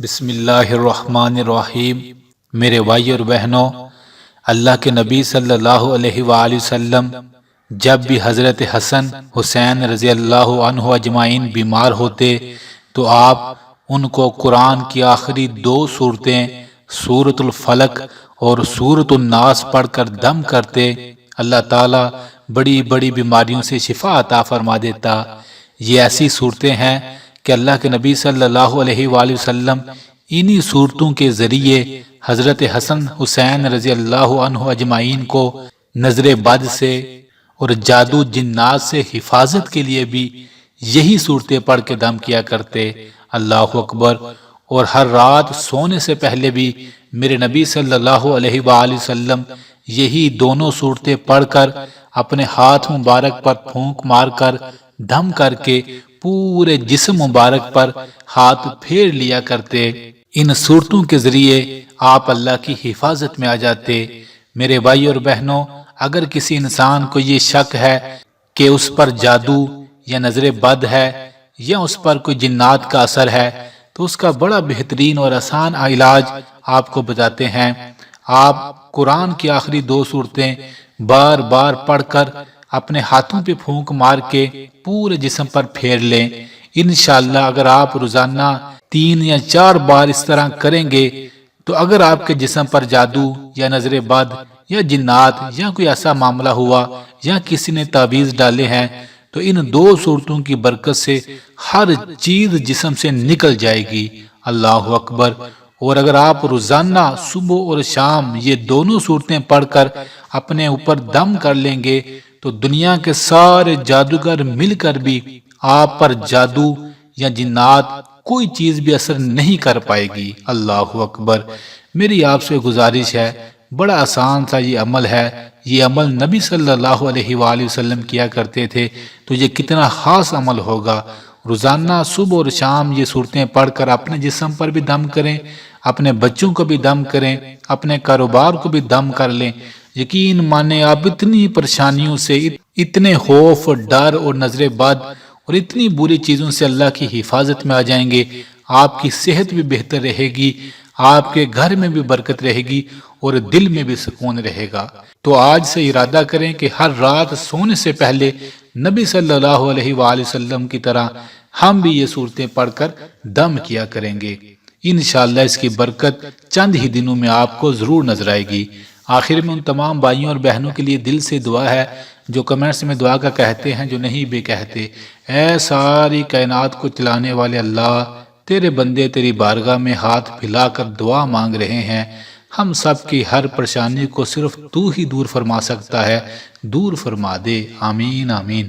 بسم اللہ الرحمن الرحیم۔ میرے بھائی اور بہنوں، اللہ کے نبی صلی اللہ علیہ وآلہ وسلم جب بھی حضرت حسن حسین رضی اللہ عنہ اجمعین بیمار ہوتے تو آپ ان کو قرآن کی آخری دو صورتیں سورۃ الفلق اور سورۃ الناس پڑھ کر دم کرتے۔ اللہ تعالیٰ بڑی بڑی بیماریوں سے شفا عطا فرما دیتا۔ یہ ایسی صورتیں ہیں کہ اللہ کے نبی صلی اللہ علیہ وآلہ وسلم انہی صورتوں کے ذریعے حضرت حسن حسین رضی اللہ عنہ اجمعین کو نظر بد سے اور جادو جنات سے حفاظت کے لیے بھی یہی صورتیں پڑھ کے دم کیا کرتے۔ اللہ اکبر۔ اور ہر رات سونے سے پہلے بھی میرے نبی صلی اللہ علیہ وآلہ وسلم یہی دونوں صورتیں پڑھ کر اپنے ہاتھ مبارک پر پھونک مار کر دم کر کے پورے جسم مبارک پر ہاتھ پھیر لیا کرتے۔ ان صورتوں کے ذریعے آپ اللہ کی حفاظت میں آ جاتے۔ میرے بھائی اور بہنوں، اگر کسی انسان کو یہ شک ہے کہ اس پر جادو یا نظر بد ہے یا اس پر کوئی جنات کا اثر ہے تو اس کا بڑا بہترین اور آسان علاج آپ کو بتاتے ہیں۔ آپ قرآن کی آخری دو صورتیں بار بار پڑھ کر اپنے ہاتھوں پہ پھونک مار کے پورے جسم پر پھیر لیں۔ انشاءاللہ اگر آپ روزانہ 3 یا 4 بار اس طرح کریں گے تو اگر آپ کے جسم پر جادو یا نظر بد یا جنات یا کوئی ایسا معاملہ ہوا یا کسی نے تعویذ ڈالے ہیں تو ان دو صورتوں کی برکت سے ہر چیز جسم سے نکل جائے گی۔ اللہ اکبر۔ اور اگر آپ روزانہ صبح اور شام یہ دونوں صورتیں پڑھ کر اپنے اوپر دم کر لیں گے تو دنیا کے سارے جادوگر مل کر بھی آپ پر جادو یا جنات کوئی چیز بھی اثر نہیں کر پائے گی۔ اللہ اکبر۔ میری آپ سے گزارش ہے، بڑا آسان سا یہ عمل ہے، یہ عمل نبی صلی اللہ علیہ وآلہ وسلم کیا کرتے تھے، تو یہ کتنا خاص عمل ہوگا۔ روزانہ صبح اور شام یہ صورتیں پڑھ کر اپنے جسم پر بھی دم کریں، اپنے بچوں کو بھی دم کریں، اپنے کاروبار کو بھی دم کر لیں۔ یقین مانے آپ اتنی پریشانیوں سے، اتنے خوف، ڈر اور نظر بد اور اتنی بری چیزوں سے اللہ کی حفاظت میں آ جائیں گے۔ آپ کی صحت بھی بہتر رہے گی، آپ کے گھر میں بھی برکت رہے گی اور دل میں بھی سکون رہے گا۔ تو آج سے ارادہ کریں کہ ہر رات سونے سے پہلے نبی صلی اللہ علیہ وآلہ وسلم کی طرح ہم بھی یہ صورتیں پڑھ کر دم کیا کریں گے۔ انشاءاللہ اس کی برکت چند ہی دنوں میں آپ کو ضرور نظر آئے گی۔ آخر میں ان تمام بھائیوں اور بہنوں کے لیے دل سے دعا ہے جو کمنٹس میں دعا کا کہتے ہیں، جو نہیں بھی کہتے۔ اے ساری کائنات کو چلانے والے اللہ، تیرے بندے تیری بارگاہ میں ہاتھ پھیلا کر دعا مانگ رہے ہیں۔ ہم سب کی ہر پریشانی کو صرف تو ہی دور فرما سکتا ہے، دور فرما دے۔ آمین آمین۔